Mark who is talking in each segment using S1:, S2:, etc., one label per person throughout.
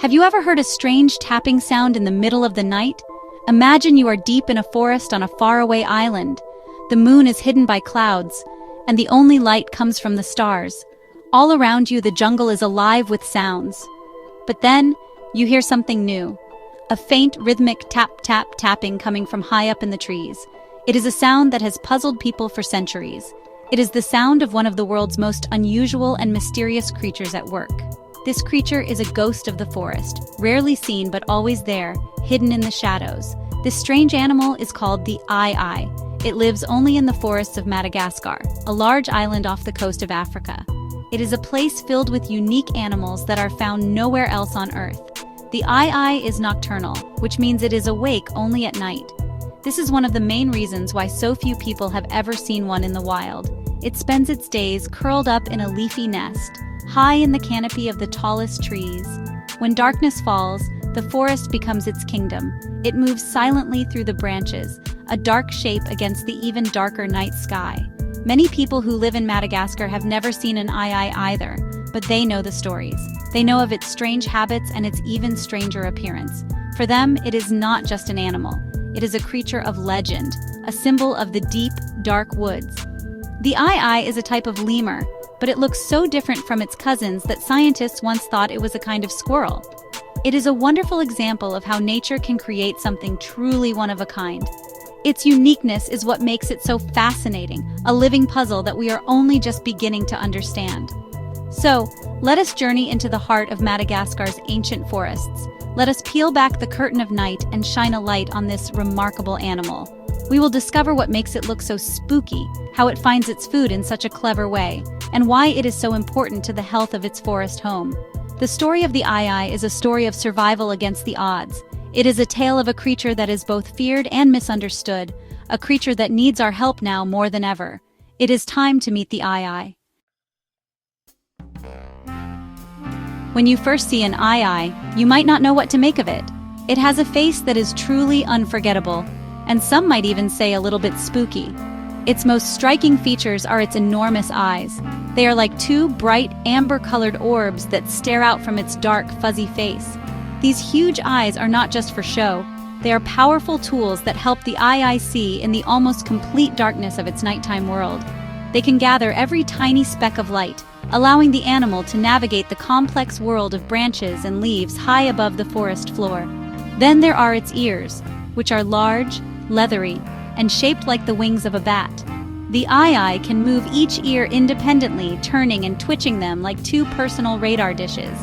S1: Have you ever heard a strange tapping sound in the middle of the night? Imagine you are deep in a forest on a faraway island. The moon is hidden by clouds, and the only light comes from the stars. All around you, the jungle is alive with sounds. But then, you hear something new. A faint, rhythmic tap-tap-tapping coming from high up in the trees. It is a sound that has puzzled people for centuries. It is the sound of one of the world's most unusual and mysterious creatures at work. This creature is a ghost of the forest, rarely seen but always there, hidden in the shadows. This strange animal is called the eye. It lives only in the forests of Madagascar, a large island off the coast of Africa. It is a place filled with unique animals that are found nowhere else on Earth. The eye is nocturnal, which means it is awake only at night. This is one of the main reasons why so few people have ever seen one in the wild. It spends its days curled up in a leafy nest, high in the canopy of the tallest trees. When darkness falls, the forest becomes its kingdom. It moves silently through the branches, a dark shape against the even darker night sky. Many people who live in Madagascar have never seen an eye either, but they know the stories. They know of its strange habits and its even stranger appearance. For them, it is not just an animal. It is a creature of legend, a symbol of the deep, dark woods. The eye is a type of lemur, but it looks so different from its cousins that scientists once thought it was a kind of squirrel. It is a wonderful example of how nature can create something truly one of a kind. Its uniqueness is what makes it so fascinating, a living puzzle that we are only just beginning to understand. So, let us journey into the heart of Madagascar's ancient forests. Let us peel back the curtain of night and shine a light on this remarkable animal. We will discover what makes it look so spooky, how it finds its food in such a clever way, and why it is so important to the health of its forest home. The story of the eye is a story of survival against the odds. It is a tale of a creature that is both feared and misunderstood, a creature that needs our help now more than ever. It is time to meet the eye. When you first see an eye, you might not know what to make of it. It has a face that is truly unforgettable, and some might even say a little bit spooky. Its most striking features are its enormous eyes. They are like two bright, amber-colored orbs that stare out from its dark, fuzzy face. These huge eyes are not just for show. They are powerful tools that help the eye see in the almost complete darkness of its nighttime world. They can gather every tiny speck of light, allowing the animal to navigate the complex world of branches and leaves high above the forest floor. Then there are its ears, which are large, leathery, and shaped like the wings of a bat. The eye can move each ear independently, turning and twitching them like two personal radar dishes.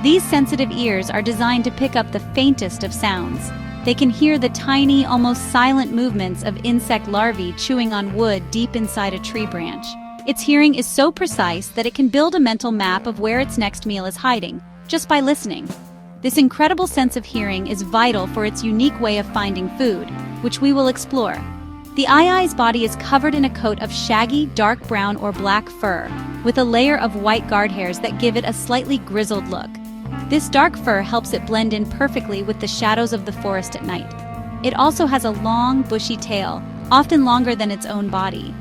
S1: These sensitive ears are designed to pick up the faintest of sounds. They can hear the tiny, almost silent movements of insect larvae chewing on wood deep inside a tree branch. Its hearing is so precise that it can build a mental map of where its next meal is hiding, just by listening. This incredible sense of hearing is vital for its unique way of finding food, which we will explore. The eye's body is covered in a coat of shaggy, dark brown or black fur, with a layer of white guard hairs that give it a slightly grizzled look. This dark fur helps it blend in perfectly with the shadows of the forest at night. It also has a long, bushy tail, often longer than its own body.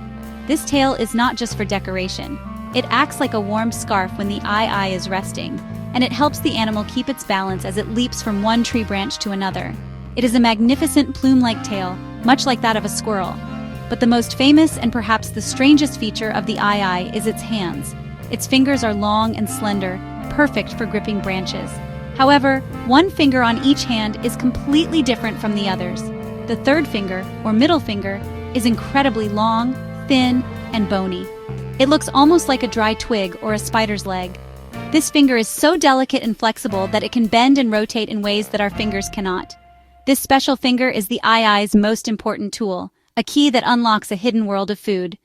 S1: This tail is not just for decoration. It acts like a warm scarf when the eye is resting, and it helps the animal keep its balance as it leaps from one tree branch to another. It is a magnificent plume-like tail, much like that of a squirrel. But the most famous and perhaps the strangest feature of the eye is its hands. Its fingers are long and slender, perfect for gripping branches. However, one finger on each hand is completely different from the others. The third finger, or middle finger, is incredibly long, thin, and bony. It looks almost like a dry twig or a spider's leg. This finger is so delicate and flexible that it can bend and rotate in ways that our fingers cannot. This special finger is the eye's most important tool, a key that unlocks a hidden world of food.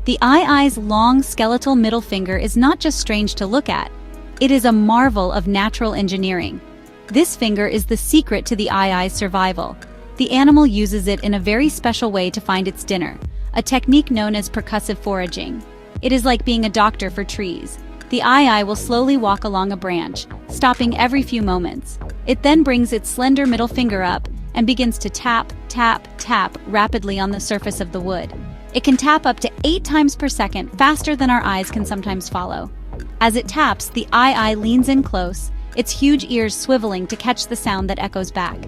S1: The eye's long skeletal middle finger is not just strange to look at. It is a marvel of natural engineering. This finger is the secret to the eye's survival. The animal uses it in a very special way to find its dinner, a technique known as percussive foraging. It is like being a doctor for trees. The eye will slowly walk along a branch, stopping every few moments. It then brings its slender middle finger up and begins to tap, tap, tap rapidly on the surface of the wood. It can tap up to 8 times per second, faster than our eyes can sometimes follow. As it taps, the eye leans in close, its huge ears swiveling to catch the sound that echoes back.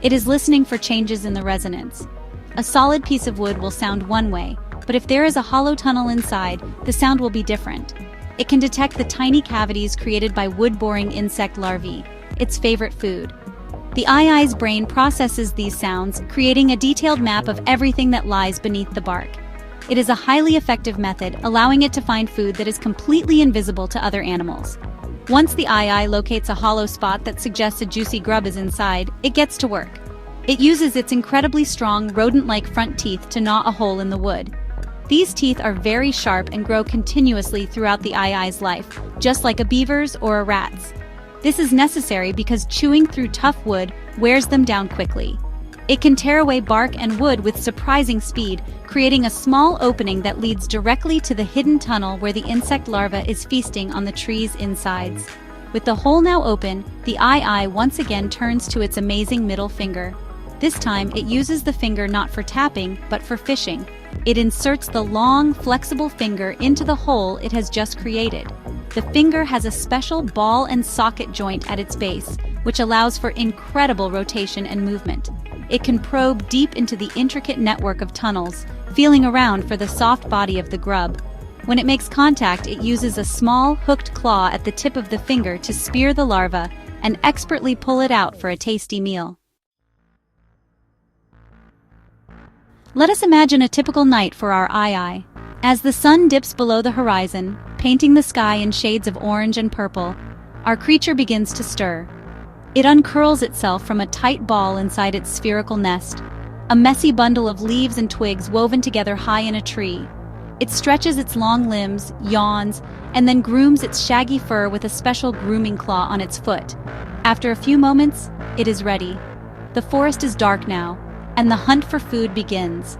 S1: It is listening for changes in the resonance. A solid piece of wood will sound one way, but if there is a hollow tunnel inside, the sound will be different. It can detect the tiny cavities created by wood-boring insect larvae, its favorite food. The eye's brain processes these sounds, creating a detailed map of everything that lies beneath the bark. It is a highly effective method, allowing it to find food that is completely invisible to other animals. Once the eye locates a hollow spot that suggests a juicy grub is inside, it gets to work. It uses its incredibly strong, rodent-like front teeth to gnaw a hole in the wood. These teeth are very sharp and grow continuously throughout the eye's life, just like a beaver's or a rat's. This is necessary because chewing through tough wood wears them down quickly. It can tear away bark and wood with surprising speed, creating a small opening that leads directly to the hidden tunnel where the insect larva is feasting on the tree's insides. With the hole now open, the eye once again turns to its amazing middle finger. This time, it uses the finger not for tapping, but for fishing. It inserts the long, flexible finger into the hole it has just created. The finger has a special ball and socket joint at its base, which allows for incredible rotation and movement. It can probe deep into the intricate network of tunnels, feeling around for the soft body of the grub. When it makes contact, it uses a small, hooked claw at the tip of the finger to spear the larva and expertly pull it out for a tasty meal. Let us imagine a typical night for our eye. As the sun dips below the horizon, painting the sky in shades of orange and purple, our creature begins to stir. It uncurls itself from a tight ball inside its spherical nest, a messy bundle of leaves and twigs woven together high in a tree. It stretches its long limbs, yawns, and then grooms its shaggy fur with a special grooming claw on its foot. After a few moments, it is ready. The forest is dark now, and the hunt for food begins.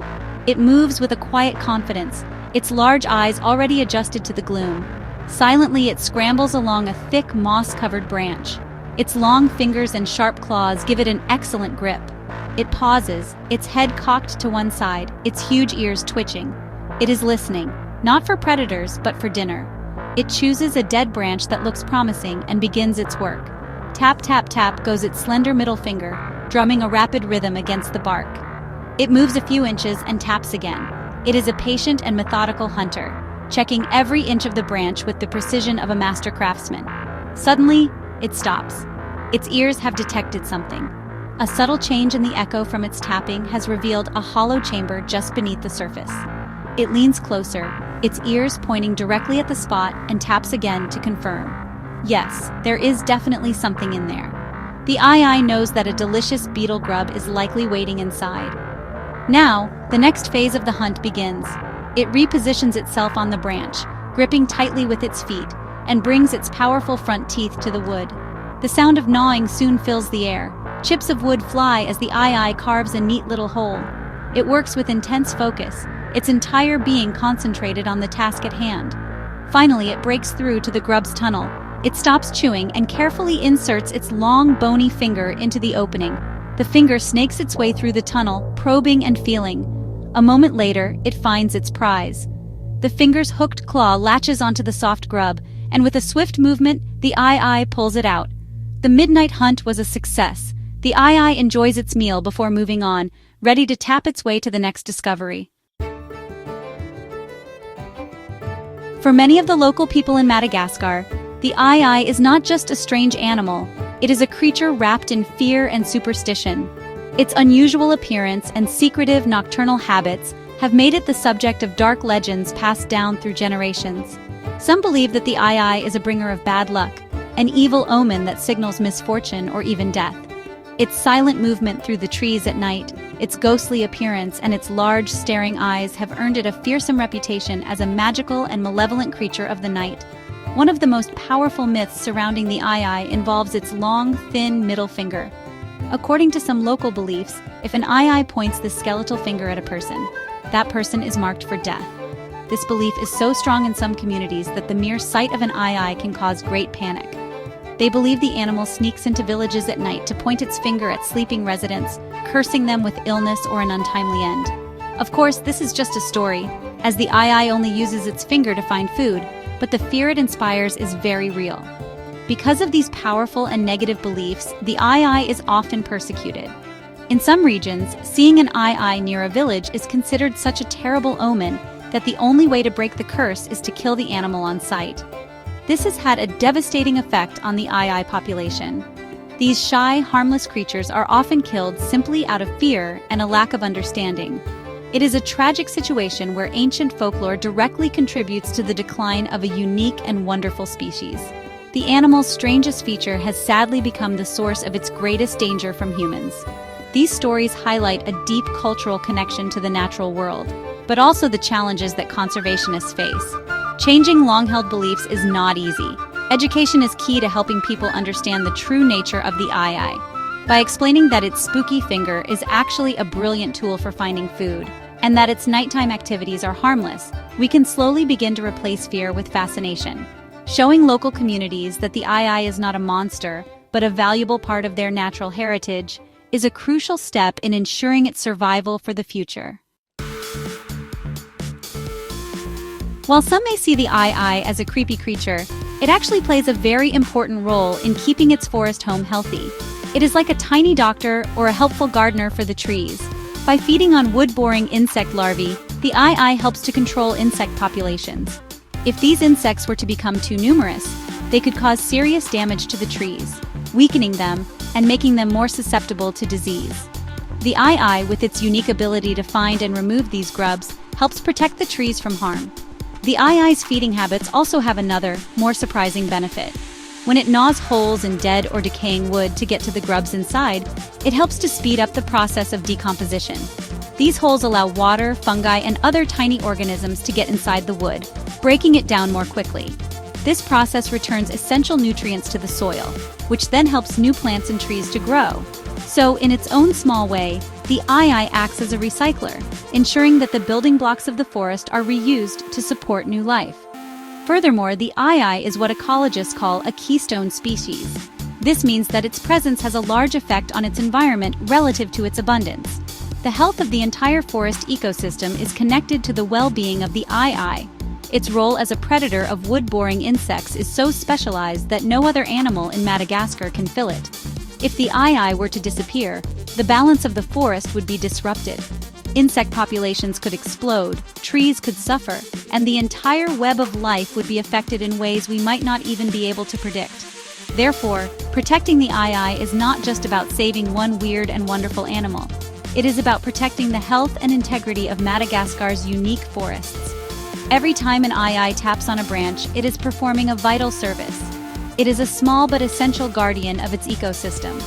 S1: It moves with a quiet confidence, its large eyes already adjusted to the gloom. Silently, it scrambles along a thick, moss-covered branch. Its long fingers and sharp claws give it an excellent grip. It pauses, its head cocked to one side, its huge ears twitching. It is listening, not for predators, but for dinner. It chooses a dead branch that looks promising and begins its work. Tap, tap, tap goes its slender middle finger, drumming a rapid rhythm against the bark. It moves a few inches and taps again. It is a patient and methodical hunter, checking every inch of the branch with the precision of a master craftsman. Suddenly, it stops. Its ears have detected something. A subtle change in the echo from its tapping has revealed a hollow chamber just beneath the surface. It leans closer, its ears pointing directly at the spot, and taps again to confirm. Yes, there is definitely something in there. The eye knows that a delicious beetle grub is likely waiting inside. Now, the next phase of the hunt begins. It repositions itself on the branch, gripping tightly with its feet, and brings its powerful front teeth to the wood. The sound of gnawing soon fills the air. Chips of wood fly as the eye carves a neat little hole. It works with intense focus, its entire being concentrated on the task at hand. Finally, it breaks through to the grub's tunnel. It stops chewing and carefully inserts its long, bony finger into the opening. The finger snakes its way through the tunnel, probing and feeling. A moment later, it finds its prize. The finger's hooked claw latches onto the soft grub, and with a swift movement, the eye pulls it out. The midnight hunt was a success. The eye enjoys its meal before moving on, ready to tap its way to the next discovery. For many of the local people in Madagascar, the eye is not just a strange animal, it is a creature wrapped in fear and superstition. Its unusual appearance and secretive nocturnal habits have made it the subject of dark legends passed down through generations. Some believe that the eye is a bringer of bad luck, an evil omen that signals misfortune or even death. Its silent movement through the trees at night, its ghostly appearance, and its large, staring eyes have earned it a fearsome reputation as a magical and malevolent creature of the night. One of the most powerful myths surrounding the eye involves its long, thin middle finger. According to some local beliefs, if an eye points the skeletal finger at a person, that person is marked for death. This belief is so strong in some communities that the mere sight of an eye can cause great panic. They believe the animal sneaks into villages at night to point its finger at sleeping residents, cursing them with illness or an untimely end. Of course, this is just a story, as the eye only uses its finger to find food, but the fear it inspires is very real. Because of these powerful and negative beliefs, the eye is often persecuted. In some regions, seeing an eye near a village is considered such a terrible omen that the only way to break the curse is to kill the animal on sight. This has had a devastating effect on the eye population. These shy, harmless creatures are often killed simply out of fear and a lack of understanding. It is a tragic situation where ancient folklore directly contributes to the decline of a unique and wonderful species. The animal's strangest feature has sadly become the source of its greatest danger from humans. These stories highlight a deep cultural connection to the natural world, but also the challenges that conservationists face. Changing long-held beliefs is not easy. Education is key to helping people understand the true nature of the eye. By explaining that its spooky finger is actually a brilliant tool for finding food, and that its nighttime activities are harmless, we can slowly begin to replace fear with fascination. Showing local communities that the eye is not a monster, but a valuable part of their natural heritage, is a crucial step in ensuring its survival for the future. While some may see the eye as a creepy creature, it actually plays a very important role in keeping its forest home healthy. It is like a tiny doctor or a helpful gardener for the trees. By feeding on wood-boring insect larvae, the eye helps to control insect populations. If these insects were to become too numerous, they could cause serious damage to the trees, weakening them and making them more susceptible to disease. The eye, with its unique ability to find and remove these grubs, helps protect the trees from harm. The eye's feeding habits also have another, more surprising benefit. When it gnaws holes in dead or decaying wood to get to the grubs inside, it helps to speed up the process of decomposition. These holes allow water, fungi, and other tiny organisms to get inside the wood, breaking it down more quickly. This process returns essential nutrients to the soil, which then helps new plants and trees to grow. So, in its own small way, the eye acts as a recycler, ensuring that the building blocks of the forest are reused to support new life. Furthermore, the eye is what ecologists call a keystone species. This means that its presence has a large effect on its environment relative to its abundance. The health of the entire forest ecosystem is connected to the well-being of the eye. Its role as a predator of wood-boring insects is so specialized that no other animal in Madagascar can fill it. If the eye were to disappear, the balance of the forest would be disrupted. Insect populations could explode, trees could suffer, and the entire web of life would be affected in ways we might not even be able to predict. Therefore, protecting the eye is not just about saving one weird and wonderful animal. It is about protecting the health and integrity of Madagascar's unique forests. Every time an eye taps on a branch, it is performing a vital service. It is a small but essential guardian of its ecosystem.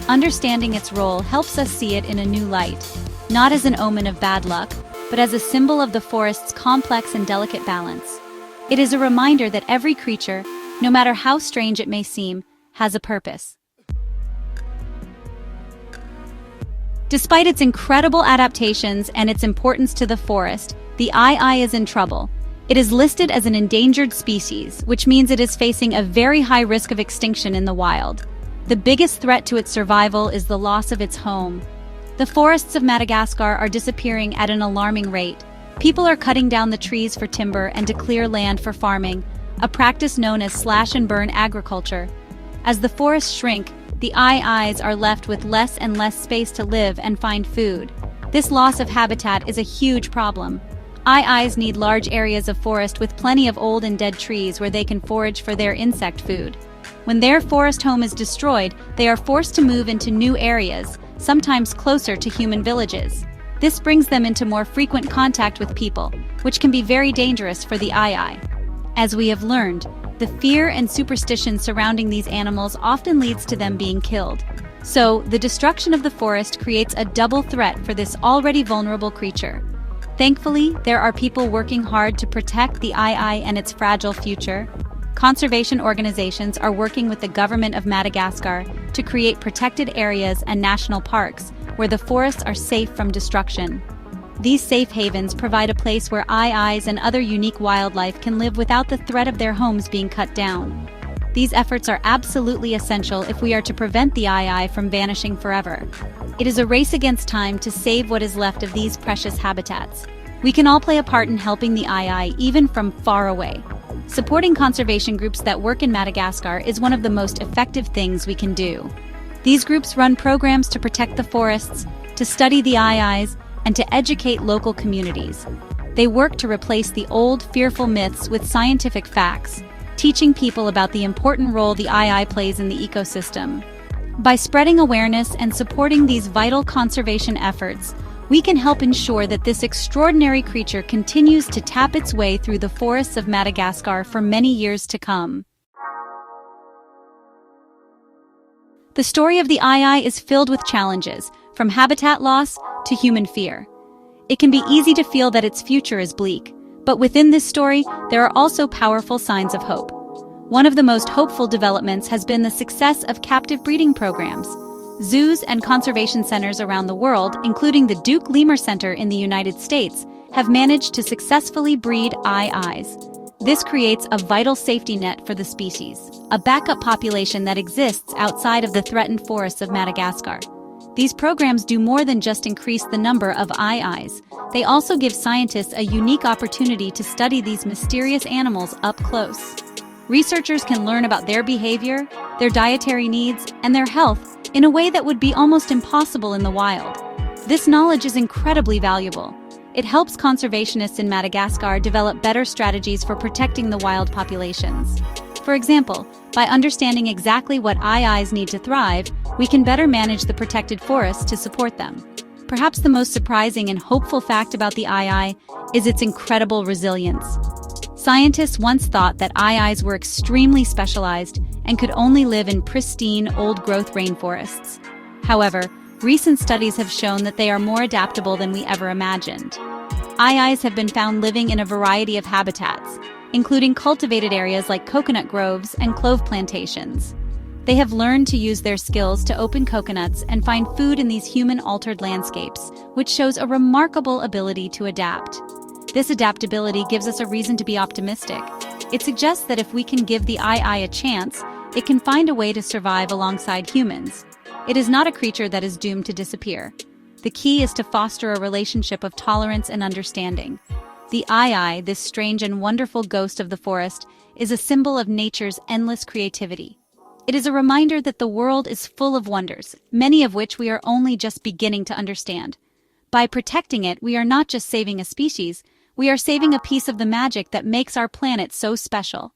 S1: Understanding its role helps us see it in a new light, not as an omen of bad luck, but as a symbol of the forest's complex and delicate balance. It is a reminder that every creature, no matter how strange it may seem, has a purpose. Despite its incredible adaptations and its importance to the forest, the eye is in trouble. It is listed as an endangered species, which means it is facing a very high risk of extinction in the wild. The biggest threat to its survival is the loss of its home. The forests of Madagascar are disappearing at an alarming rate. People are cutting down the trees for timber and to clear land for farming, a practice known as slash-and-burn agriculture. As the forests shrink, the eyes are left with less and less space to live and find food. This loss of habitat is a huge problem. Eyes need large areas of forest with plenty of old and dead trees where they can forage for their insect food. When their forest home is destroyed, they are forced to move into new areas, sometimes closer to human villages. This brings them into more frequent contact with people, which can be very dangerous for the eye. As we have learned, the fear and superstition surrounding these animals often leads to them being killed. So, the destruction of the forest creates a double threat for this already vulnerable creature. Thankfully, there are people working hard to protect the eye and its fragile future. Conservation organizations are working with the government of Madagascar to create protected areas and national parks where the forests are safe from destruction. These safe havens provide a place where eyes and other unique wildlife can live without the threat of their homes being cut down. These efforts are absolutely essential if we are to prevent the eye from vanishing forever. It is a race against time to save what is left of these precious habitats. We can all play a part in helping the ii, even from far away. Supporting conservation groups that work in Madagascar is one of the most effective things we can do. These groups run programs to protect the forests, to study the ii, and to educate local communities. They work to replace the old, fearful myths with scientific facts, teaching people about the important role the ii plays in the ecosystem. By spreading awareness and supporting these vital conservation efforts, we can help ensure that this extraordinary creature continues to tap its way through the forests of Madagascar for many years to come. The story of the ii is filled with challenges, from habitat loss to human fear. It can be easy to feel that its future is bleak, but within this story, there are also powerful signs of hope. One of the most hopeful developments has been the success of captive breeding programs. Zoos and conservation centers around the world, including the Duke Lemur Center in the United States, have managed to successfully breed ii. This creates a vital safety net for the species, a backup population that exists outside of the threatened forests of Madagascar. These programs do more than just increase the number of ii. They also give scientists a unique opportunity to study these mysterious animals up close. Researchers can learn about their behavior, their dietary needs, and their health in a way that would be almost impossible in the wild. This knowledge is incredibly valuable. It helps conservationists in Madagascar develop better strategies for protecting the wild populations. For example, by understanding exactly what ii need to thrive, we can better manage the protected forests to support them. Perhaps the most surprising and hopeful fact about the ii is its incredible resilience. Scientists once thought that iis were extremely specialized and could only live in pristine, old-growth rainforests. However, recent studies have shown that they are more adaptable than we ever imagined. iis have been found living in a variety of habitats, including cultivated areas like coconut groves and clove plantations. They have learned to use their skills to open coconuts and find food in these human-altered landscapes, which shows a remarkable ability to adapt. This adaptability gives us a reason to be optimistic. It suggests that if we can give the ii a chance, it can find a way to survive alongside humans. It is not a creature that is doomed to disappear. The key is to foster a relationship of tolerance and understanding. The ii, this strange and wonderful ghost of the forest, is a symbol of nature's endless creativity. It is a reminder that the world is full of wonders, many of which we are only just beginning to understand. By protecting it, we are not just saving a species, we are saving a piece of the magic that makes our planet so special.